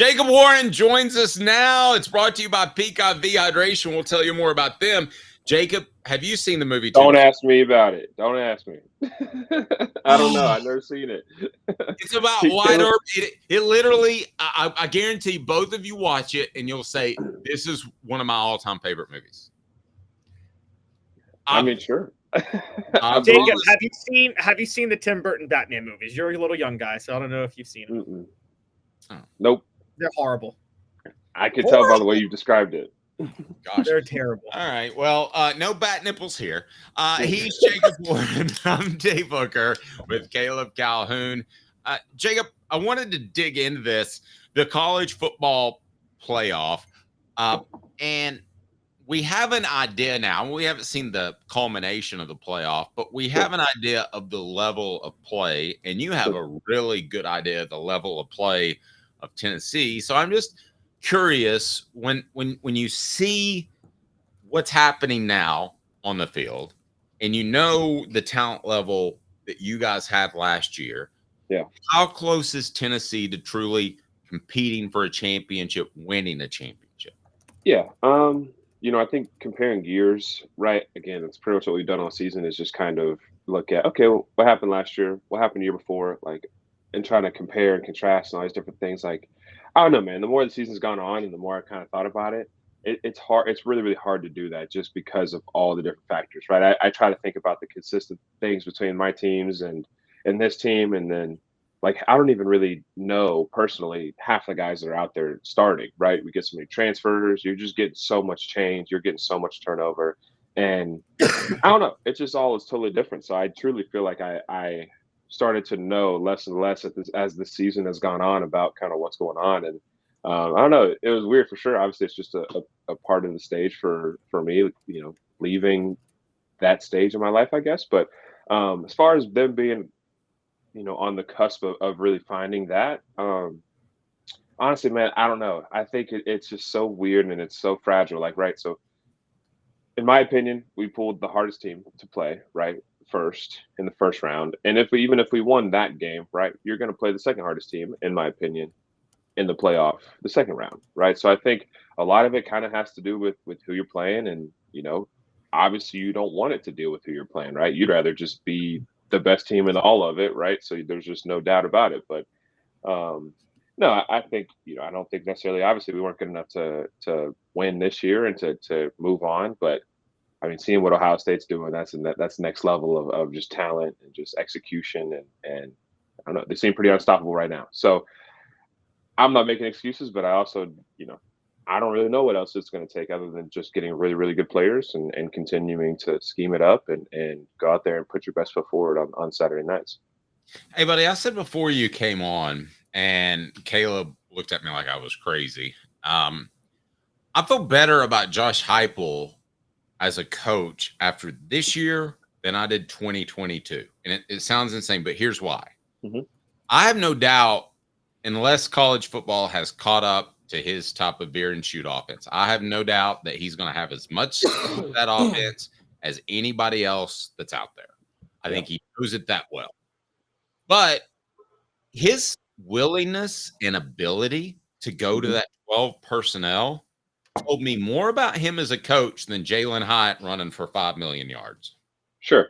Jacob Warren joins us now. It's brought to you by Peacock V Hydration. We'll tell you more about them. Jacob, have you seen the movie? Don't ask me about it. Don't ask me. I don't know. I've never seen it. It's about wide open. It literally, I guarantee both of you watch it and you'll say, this is one of my all-time favorite movies. I mean, sure. Jacob, have you seen the Tim Burton Batman movies? You're a little young guy, so I don't know if you've seen them. Nope. They're horrible. I can tell by the way you described it. Gosh, they're terrible. All right. Well, no bat nipples here. He's Jacob Warren. I'm Dave Booker with Caleb Calhoun. Jacob, I wanted to dig into this, the college football playoff. And we have an idea now. We haven't seen the culmination of the playoff, but we have an idea of the level of play. And you have a really good idea of the level of play of Tennessee. So I'm just curious, when you see what's happening now on the field and you know the talent level that you guys had last year, how close is Tennessee to truly competing for a championship, winning a championship? Yeah. I think comparing gears, right? Again, that's pretty much what we've done all season is just kind of look at, okay, well, what happened last year? What happened the year before? Like, and trying to compare and contrast and all these different things. Like, I don't know, man. The more the season's gone on and the more I kind of thought about it, it's hard. It's really, really hard to do that just because of all the different factors, right? I try to think about the consistent things between my teams and this team. And then, like, I don't even really know personally half the guys that are out there starting, right? We get so many transfers. You're just getting so much change. You're getting so much turnover. And I don't know. It's just all is totally different. So I truly feel like I started to know less and less as the season has gone on about kind of what's going on. And I don't know, it was weird for sure. Obviously, it's just a part of the stage for me, leaving that stage of my life, I guess. But as far as them being, on the cusp of really finding that, honestly, man, I don't know. I think it's just so weird and it's so fragile. Like, right. So in my opinion, we pulled the hardest team to play, right? First in the first round. And even if we won that game, right, you're going to play the second hardest team, in my opinion, in the playoff, the second round, right? So I think a lot of it kind of has to do with who you're playing. And, obviously you don't want it to deal with who you're playing, right? You'd rather just be the best team in all of it, right? So there's just no doubt about it. But no, I think, I don't think necessarily, obviously we weren't good enough to win this year and to move on. But I mean, seeing what Ohio State's doing, that's next level of just talent and just execution. And I don't know, they seem pretty unstoppable right now. So I'm not making excuses, but I also, I don't really know what else it's going to take other than just getting really, really good players and continuing to scheme it up and go out there and put your best foot forward on Saturday nights. Hey, buddy, I said before you came on, and Caleb looked at me like I was crazy. I feel better about Josh Heupel as a coach after this year than I did 2022. And it sounds insane, but here's why. Mm-hmm. I have no doubt, unless college football has caught up to his type of veer and shoot offense, I have no doubt that he's going to have as much of that offense as anybody else that's out there. I think he knows it that well. But his willingness and ability to go to that 12 personnel told me more about him as a coach than Jalen Hyatt running for 5 million yards. Sure.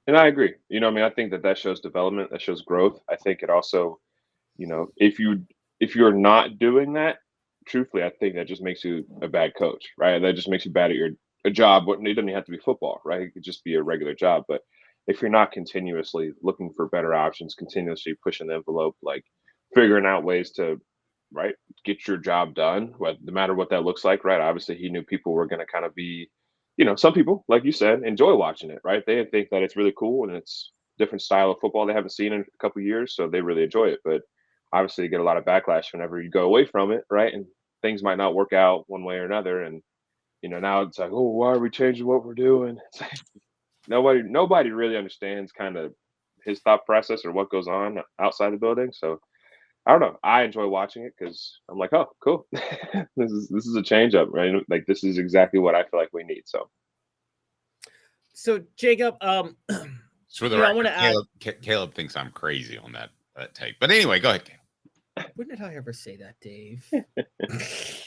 And I agree. I think that shows development, that shows growth. I think it also, if you're not doing that, truthfully, I think that just makes you a bad coach, right? That just makes you bad at your job. It doesn't have to be football, right? It could just be a regular job. But if you're not continuously looking for better options, continuously pushing the envelope, like figuring out ways to, right, get your job done, no matter what that looks like, right? Obviously, he knew people were going to kind of be, some people, like you said, enjoy watching it, right? They think that it's really cool and it's a different style of football they haven't seen in a couple of years, so they really enjoy it. But obviously, you get a lot of backlash whenever you go away from it, right? And things might not work out one way or another. And, now it's like, oh, why are we changing what we're doing? It's like, nobody really understands kind of his thought process or what goes on outside the building. So I don't know. I enjoy watching it because I'm like, oh, cool. this is a change up, right? Like, this is exactly what I feel like we need. So Jacob, for the record, Caleb thinks I'm crazy on that take. But anyway, go ahead, Caleb. When did I ever say that, Dave?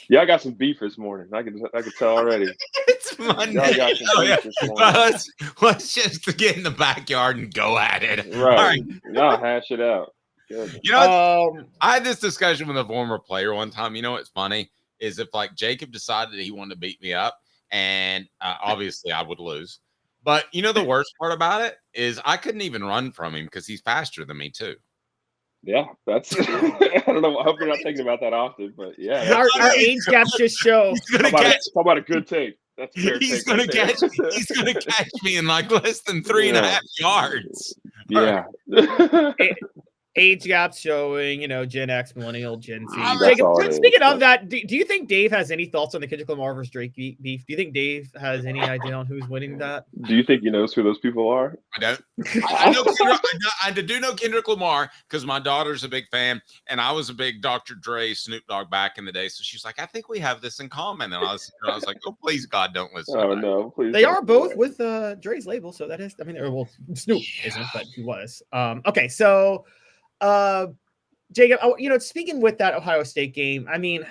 Yeah, I got some beef this morning. I could tell already. It's Monday. Y'all got some Oh, beef yeah. this morning. Well, let's just get in the backyard and go at it. Right. All right. Y'all hash it out. Good. You know, I had this discussion with a former player one time. You know what's funny is if like Jacob decided that he wanted to beat me up, and obviously I would lose. But you know the worst part about it is I couldn't even run from him because he's faster than me too. Yeah, that's. I don't know. I hope you're not thinking about that often, but yeah, our age gaps just show. He's talk about a good take. That's a fair he's take gonna right there. catch. He's gonna catch me in like less than 3.5 yards. Yeah. Age gaps showing, Gen X, millennial, Gen Z. Jacob, speaking of that, do you think Dave has any thoughts on the Kendrick Lamar versus Drake beef? Do you think Dave has any idea on who's winning that? Do you think he knows who those people are? I don't. I know Kendrick, I do know Kendrick Lamar because my daughter's a big fan, and I was a big Dr. Dre, Snoop Dogg back in the day. So she's like, I think we have this in common. And I was like, oh, please, God, don't listen. Oh, no, please. They are both with Dre's label. So that is, I mean, well, Snoop isn't, but he was. Okay, so Jacob, speaking with that Ohio State game, I mean,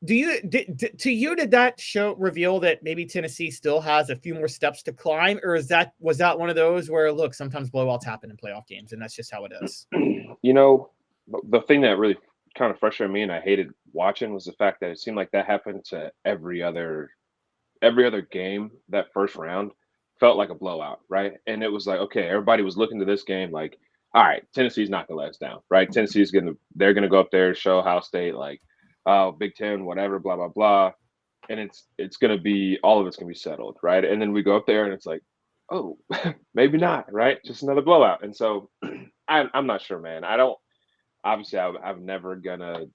did that show reveal that maybe Tennessee still has a few more steps to climb, or was that one of those where look, sometimes blowouts happen in playoff games, and that's just how it is? The thing that really kind of frustrated me and I hated watching was the fact that it seemed like that happened to every other game. That first round felt like a blowout, right? And it was like, okay, everybody was looking to this game like, all right, Tennessee's not gonna let us down, right? They're gonna go up there, show Ohio State like, oh, Big Ten, whatever, blah blah blah, and it's gonna be all of it's gonna be settled, right? And then we go up there and it's like, oh, maybe not, right? Just another blowout. And so I'm not sure, man. I'm never gonna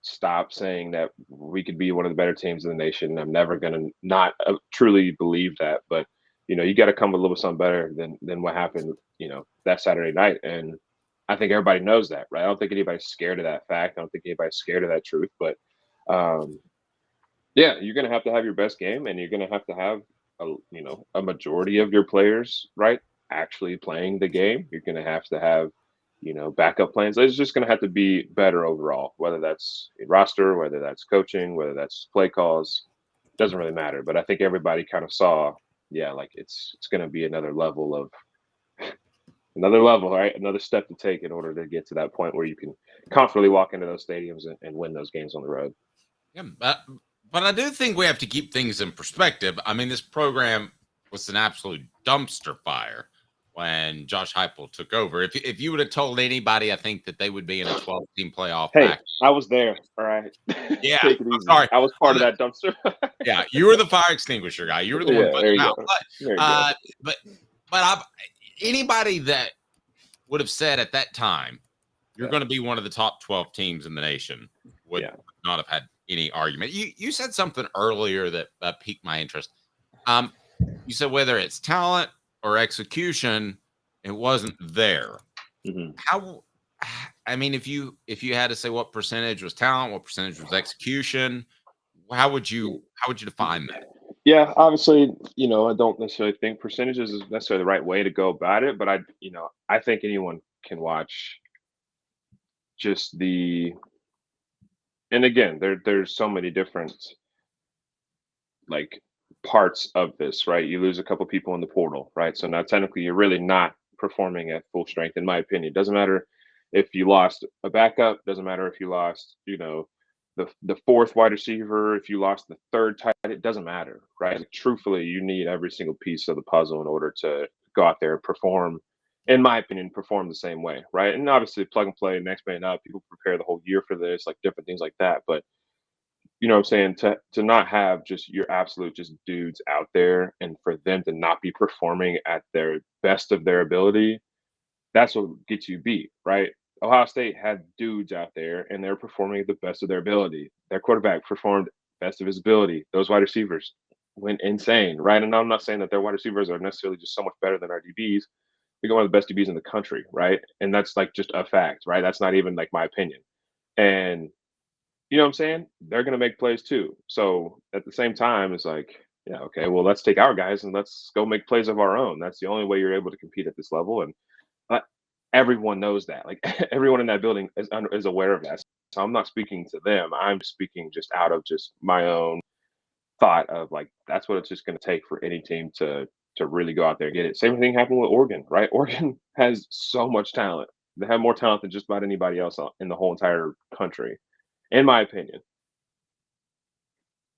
stop saying that we could be one of the better teams in the nation. I'm never gonna not truly believe that, but you got to come with a little something better than what happened, that Saturday night. And I think everybody knows that, right? I don't think anybody's scared of that fact. I don't think anybody's scared of that truth. But yeah, you're going to have your best game, and you're going to have a majority of your players, right, actually playing the game. You're going to have backup plans. It's just going to have to be better overall, whether that's a roster, whether that's coaching, whether that's play calls, doesn't really matter. But I think everybody kind of saw, yeah, like it's going to be another level, right? Another step to take in order to get to that point where you can confidently walk into those stadiums and win those games on the road. Yeah, but I do think we have to keep things in perspective. I mean, this program was an absolute dumpster fire when Josh Heupel took over. If you would have told anybody, I think that they would be in a 12-team playoff. Hey, I was there. All right. Yeah. Take it easy. Sorry. I was part of that dumpster. Yeah, you were the fire extinguisher guy. You were the one putting them out. But anybody that would have said at that time, you're going to be one of the top 12 teams in the nation would not have had any argument. You said something earlier that piqued my interest. You said whether it's talent or execution, it wasn't there. Mm-hmm. How? I mean, if you had to say what percentage was talent, what percentage was execution, how would you define that? Yeah, obviously, I don't necessarily think percentages is necessarily the right way to go about it, but I think anyone can watch just and again, there's so many different like parts of this, right? You lose a couple people in the portal, right? So now technically you're really not performing at full strength, in my opinion. Doesn't matter if you lost a backup, doesn't matter if you lost, the fourth wide receiver, if you lost the third tight end, it doesn't matter, right? Like, truthfully, you need every single piece of the puzzle in order to go out there and perform, in my opinion, perform the same way, right? And obviously plug and play, next man up, people prepare the whole year for this, like different things like that. But you know what I'm saying, to not have just your absolute just dudes out there and for them to not be performing at their best of their ability, that's what gets you beat, right? Ohio State had dudes out there and they're performing at the best of their ability. Their quarterback performed best of his ability. Those wide receivers went insane, right? And I'm not saying that their wide receivers are necessarily just so much better than our DBs. We got one of the best DBs in the country, right? And that's like just a fact, right? That's not even like my opinion. And you know what I'm saying? They're going to make plays too. So at the same time, it's like, yeah, okay, well, let's take our guys and let's go make plays of our own. That's the only way you're able to compete at this level. And everyone knows that. Like everyone in that building is aware of that. So I'm not speaking to them. I'm speaking just out of just my own thought of like that's what it's just going to take for any team to really go out there and get it. Same thing happened with Oregon, right? Oregon has so much talent. They have more talent than just about anybody else in the whole entire country, in my opinion.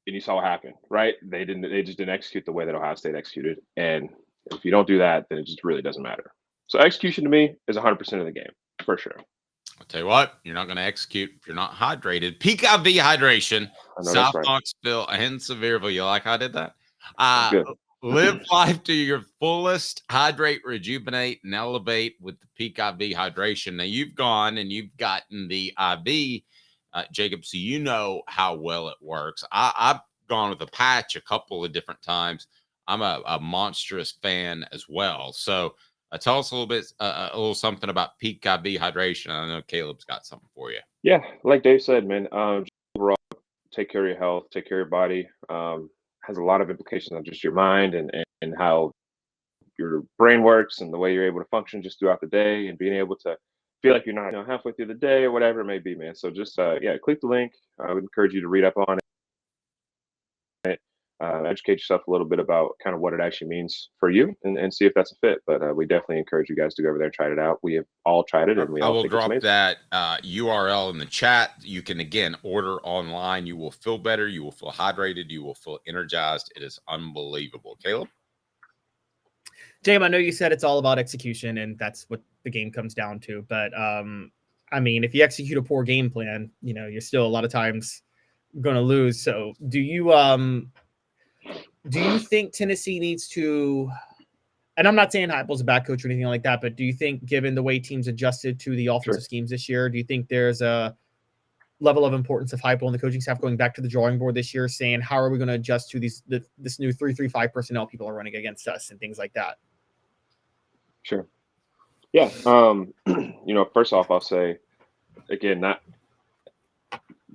And you saw what happened, right? They just didn't execute the way that Ohio State executed. And if you don't do that, then it just really doesn't matter. So execution to me is 100% of the game, for sure. I'll tell you what, you're not going to execute if you're not hydrated. Peak IV hydration, I know South that's right. Knoxville and Sevierville. You like how I did that? That's good. Live life to your fullest, hydrate, rejuvenate, and elevate with the Peak IV hydration. Now, you've gone and you've gotten the IV, Jacob, so you know how well it works. I've gone with a patch a couple of different times. I'm a monstrous fan as well. So tell us a little bit, a little something about Peak IV hydration. I know Caleb's got something for you. Yeah, like Dave said, man, overall, take care of your health, take care of your body. Has a lot of implications on just your mind and how your brain works and the way you're able to function just throughout the day and being able to feel like you're not halfway through the day or whatever it may be, man. So just yeah, click the link. I would encourage you to read up on it, educate yourself a little bit about kind of what it actually means for you and see if that's a fit. But we definitely encourage you guys to go over there and try it out. We have all tried it and we I all will think it's drop amazing. that URL in the chat. You can, again, order online. You will feel better. You will feel hydrated. You will feel energized. It is unbelievable. Caleb? James, I know you said it's all about execution, and that's what the game comes down to. But I mean, if you execute a poor game plan, you're still a lot of times going to lose. So, do you think Tennessee needs to? And I'm not saying Heupel's a bad coach or anything like that, but do you think, given the way teams adjusted to the offensive schemes this year, do you think there's a level of importance of Heupel and the coaching staff going back to the drawing board this year, saying how are we going to adjust to this new 3-3-5 personnel people are running against us and things like that? Sure. Yeah. First off, I'll say again, not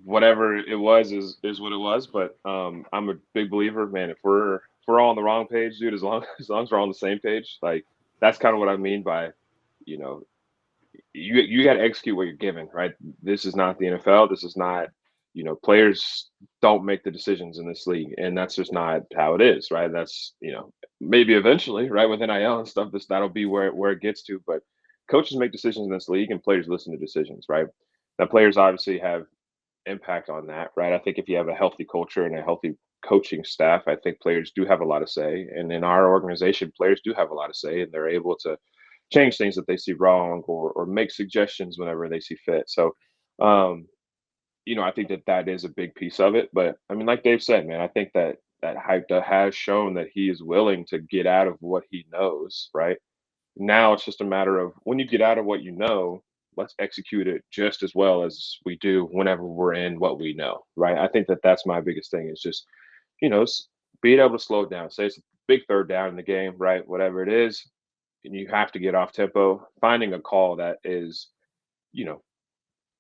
whatever it was is what it was. But I'm a big believer, man. If we're all on the wrong page, dude, as long as we're on the same page, like that's kind of what I mean by, you got to execute what you're given, right? This is not the NFL. This is not, players don't make the decisions in this league, and that's just not how it is, right? That's maybe eventually, right, with NIL and stuff, that'll be where it gets to. But coaches make decisions in this league, and players listen to decisions, right? Now, players obviously have impact on that, right? I think if you have a healthy culture and a healthy coaching staff, I think players do have a lot of say. And in our organization, players do have a lot of say, and they're able to change things that they see wrong or make suggestions whenever they see fit. So, I think that is a big piece of it. But I mean, like Dave said, man, I think that Hype has shown that he is willing to get out of what he knows, right? Now it's just a matter of when you get out of what you know, let's execute it just as well as we do whenever we're in what we know, right? I think that's my biggest thing is just, being able to slow it down. Say it's a big third down in the game, right? Whatever it is, and you have to get off tempo, finding a call that is,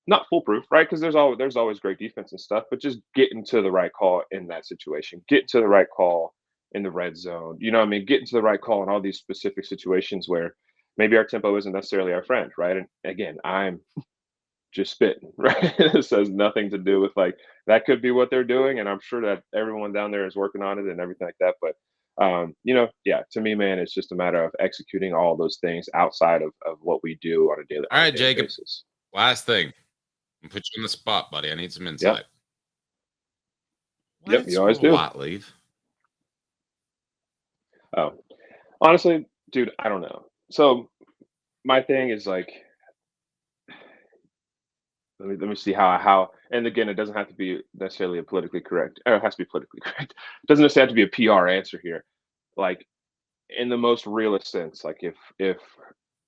not foolproof, right? Because there's always great defense and stuff, but just getting to the right call in that situation, getting to the right call in the red zone. You know what I mean? Getting to the right call in all these specific situations where maybe our tempo isn't necessarily our friend, right? And again, I'm just spitting, right? This has nothing to do with like that could be what they're doing, and I'm sure that everyone down there is working on it and everything like that. But yeah, to me, man, it's just a matter of executing all those things outside of what we do on a daily, All right, Jacob. basis. Last thing. I'm put you on the spot, buddy. I need some insight. Yep, you always do. Watt leave? Oh, honestly, dude, I don't know. So my thing is like, let me see how. And again, it doesn't have to be necessarily a politically correct. Or it has to be politically correct. It doesn't necessarily have to be a PR answer here. Like in the most realist sense, like if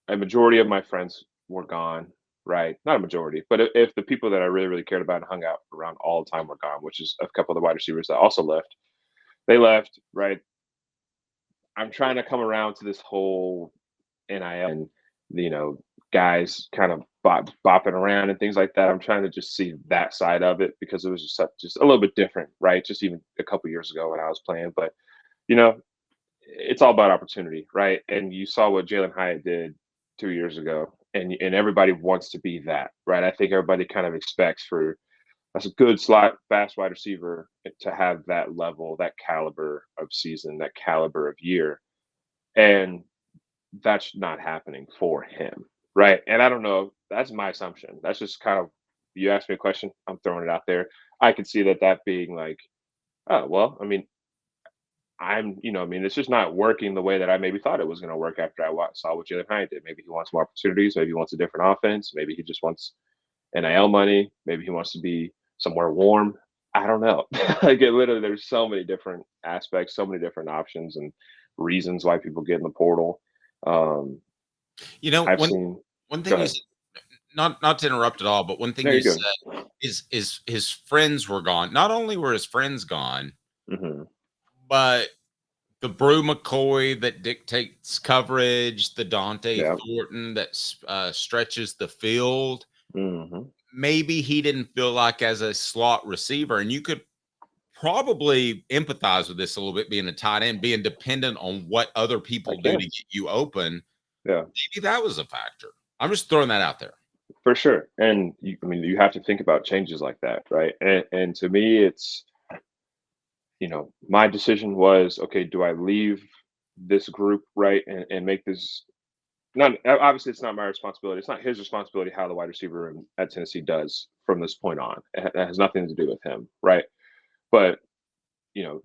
a majority of my friends were gone, right? Not a majority, but if the people that I really, really cared about and hung out around all the time were gone, which is a couple of the wide receivers that also left, they left, right? I'm trying to come around to this whole NIL and, guys kind of bopping around and things like that. I'm trying to just see that side of it because it was just a little bit different, right? Just even a couple years ago when I was playing, but it's all about opportunity, right? And you saw what Jalen Hyatt did 2 years ago, and everybody wants to be that, right? I think everybody kind of expects for that's a good slot, fast wide receiver to have that level, that caliber of season, that caliber of year, and that's not happening for him, right? And I don't know. That's my assumption. That's just kind of you asked me a question. I'm throwing it out there. I could see that being like, oh well. I mean, I mean, it's just not working the way that I maybe thought it was going to work after saw what Jalen Hyatt did. Maybe he wants more opportunities. Maybe he wants a different offense. Maybe he just wants NIL money. Maybe he wants to be somewhere warm. I don't know. Like it literally, there's so many different aspects, so many different options and reasons why people get in the portal. You know, I've one seen. one Go thing you ahead. said, not to interrupt at all, but one thing There you you said go. is his friends were gone. Not only were his friends gone, Hmm. but the Brew McCoy that dictates coverage, the Dante Yeah. Thornton that stretches the field. Hmm. Maybe he didn't feel like as a slot receiver, and you could probably empathize with this a little bit, being a tight end, being dependent on what other I people do to can. get you open. Yeah, Maybe that was a factor. I'm just throwing that out there. for sure. And I mean, you have to think about changes like that, right? And to me, it's my decision was okay. Do I leave this group, right, and make this not obviously it's not my responsibility. It's not his responsibility how the wide receiver at Tennessee does from this point on. It has nothing to do with him, right? But you know,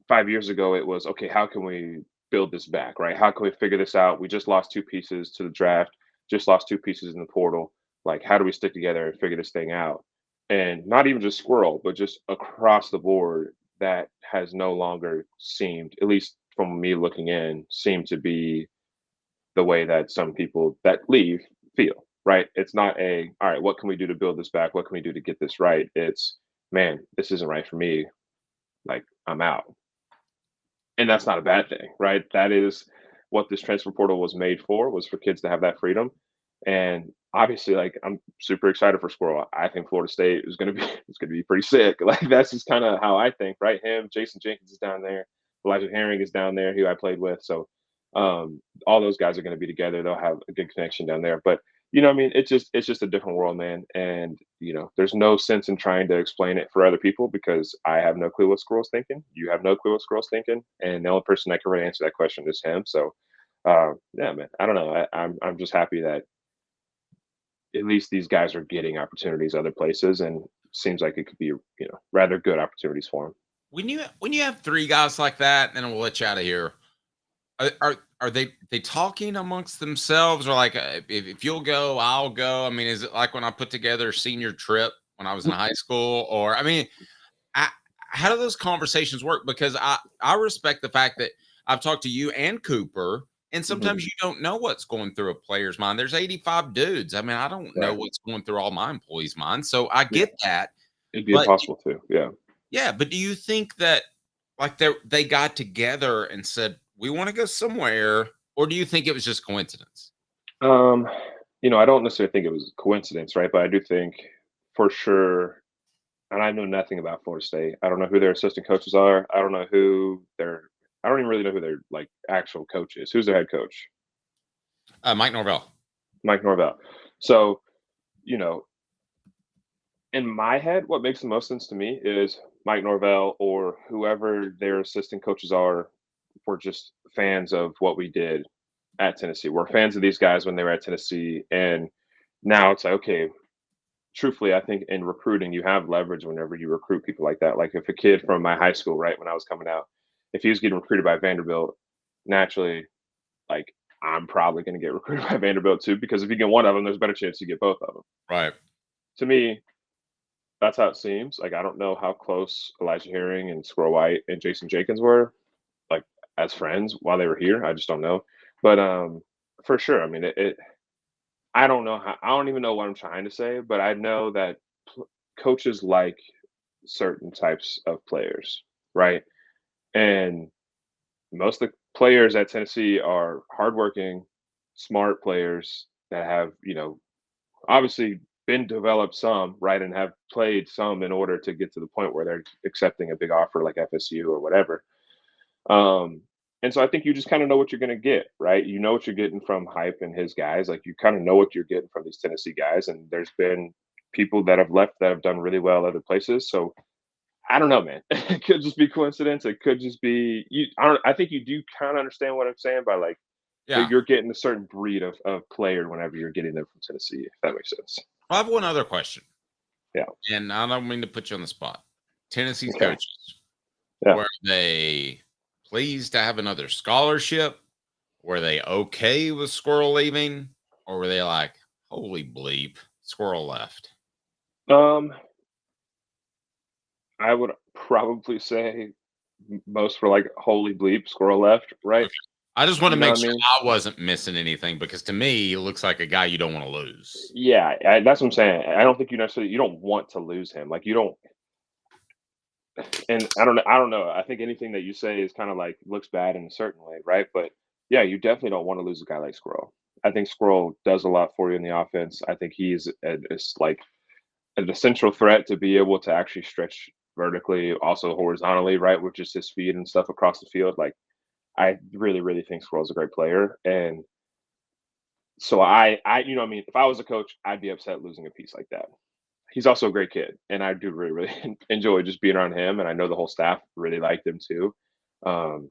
5 years ago, it was okay. How can we build this back, right? How can we figure this out? We just lost two pieces to the draft, just lost two pieces in the portal. Like, how do we stick together and figure this thing out? And not even just Squirrel, but just across the board, that has no longer seemed, at least from me looking in, seemed to be the way that some people that leave feel, right? It's not all right, what can we do to build this back? What can we do to get this right? It's, man, this isn't right for me. Like, I'm out. And that's not a bad thing, right? That is what this transfer portal was made for, was for kids to have that freedom. And obviously, like I'm super excited for Squirrel. I think Florida State is gonna be it's gonna be pretty sick. Like that's just kind of how I think, right? Him, Jason Jenkins is down there, Elijah Herring is down there, who I played with. So all those guys are gonna be together. They'll have a good connection down there. But I mean, it's just a different world, man. And there's no sense in trying to explain it for other people because I have no clue what Squirrel's thinking. You have no clue what Squirrel's thinking, and the only person that can really answer that question is him. So, yeah, man, I don't know. I'm just happy that at least these guys are getting opportunities other places, and seems like it could be rather good opportunities for them. When you have three guys like that, and we'll let you out of here. Are they talking amongst themselves, or like if you'll go, I'll go? I mean, is it like when I put together a senior trip when I was in high school, or I mean, I, how do those conversations work? Because I respect the fact that I've talked to you and Cooper, and Hmm. sometimes you don't know what's going through a player's mind. There's 85 dudes. I mean, I don't know Right. what's going through all my employees' minds, so I Yeah. get that. It'd be But impossible to. Yeah. yeah, but do you think that like they got together and said we want to go somewhere, or do you think it was just coincidence? Um, I don't necessarily think it was a coincidence, right? But I do think for sure, and I know nothing about Florida State. I don't know who their assistant coaches are. I don't even really know who their like actual coach is. Who's their head coach? Mike Norvell. Mike Norvell. So, you know, in my head, what makes the most sense to me is Mike Norvell or whoever their assistant coaches are were just fans of what we did at Tennessee. We're fans of these guys when they were at Tennessee. And now it's like, okay, truthfully, I think in recruiting, you have leverage whenever you recruit people like that. Like if a kid from my high school, right, when I was coming out, if he was getting recruited by Vanderbilt, naturally, like I'm probably going to get recruited by Vanderbilt too, because if you get one of them, there's a better chance you get both of them. Right. To me, that's how it seems. Like I don't know how close Elijah Herring and Squirrel White and Jason Jenkins were, like as friends while they were here. I just don't know. But for sure, I mean, I don't know how. I don't even know what I'm trying to say, but I know that coaches like certain types of players, right? And most of the players at Tennessee are hardworking, smart players that have, obviously been developed some, right, and have played some in order to get to the point where they're accepting a big offer like FSU or whatever. Um, And so I think you just kind of know what you're going to get, right? You know what you're getting from Hype and his guys. Like you kind of know what you're getting from these Tennessee guys. And there's been people that have left that have done really well other places. So I don't know, man. It could just be coincidence. It could just be you. I think you do kind of understand what I'm saying by like Yeah. you're getting a certain breed of player whenever you're getting them from Tennessee. If that makes sense. I have one other question. Yeah. And I don't mean to put you on the spot. Tennessee's Okay. coaches. Yeah. Were they pleased to have another scholarship? Were they okay with Squirrel leaving? Or were they like, holy bleep, Squirrel left? I would probably say most were like, holy bleep, Squirrel left, right? Okay. I just want to You know make what I sure mean? I wasn't missing anything because to me, he looks like a guy you don't want to lose. Yeah, that's what I'm saying. I don't think you don't want to lose him. Like you don't, and I don't know. I think anything that you say is kind of like looks bad in a certain way, right? But yeah, you definitely don't want to lose a guy like Squirrel. I think Squirrel does a lot for you in the offense. I think he's it's like an essential threat to be able to actually stretch vertically, also horizontally, right? With just his speed and stuff across the field. Like I really, really think Squirrel's a great player. And so you know what I mean, if I was a coach, I'd be upset losing a piece like that. He's also a great kid, and I do really, really enjoy just being around him, and I know the whole staff really liked him too. Um,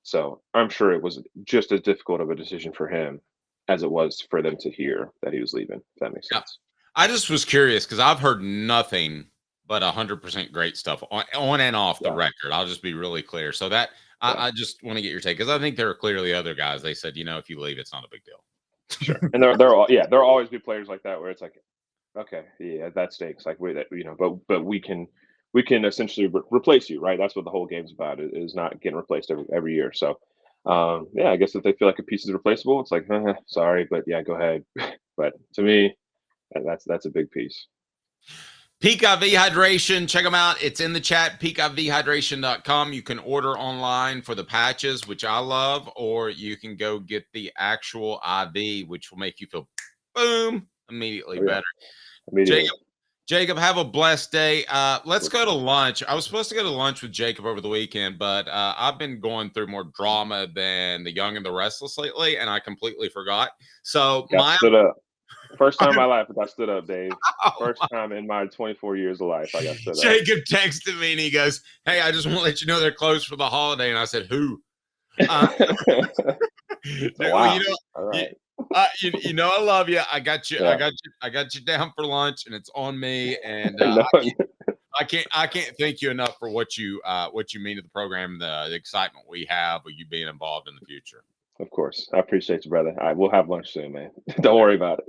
so I'm sure it was just as difficult of a decision for him as it was for them to hear that he was leaving, if that makes Yeah. sense. I just was curious because I've heard nothing but 100% great stuff on and off the Yeah. record. I'll just be really clear. So that Yeah. I just want to get your take because I think there are clearly other guys. They said, if you leave, it's not a big deal. Sure. And there'll always be players like that where it's like, okay, yeah, that stinks. Like but we can essentially replace you, right? That's what the whole game's about is not getting replaced every year. So yeah, I guess if they feel like a piece is replaceable, it's like, sorry, but yeah, go ahead. But to me, that's a big piece. Peak IV Hydration, check them out. It's in the chat, peakivhydration.com. You can order online for the patches, which I love, or you can go get the actual IV, which will make you feel boom immediately better. Immediately. Jacob, have a blessed day. Let's go to lunch. I was supposed to go to lunch with Jacob over the weekend, but I've been going through more drama than The Young and the Restless lately, and I completely forgot. So stood up. First time in my life I got stood up, Dave. First time in my 24 years of life I got stood up. Jacob texted me and he goes, "Hey, I just want to let you know they're closed for the holiday." And I said, "Who?" Wow. Well, all right. I love you. I got you. Yeah. I got you down for lunch, and it's on me. And No. I can't thank you enough for what you mean to the program, the excitement we have of you being involved in the future. Of course, I appreciate you, brother. All right, we'll have lunch soon, man. Don't worry about it.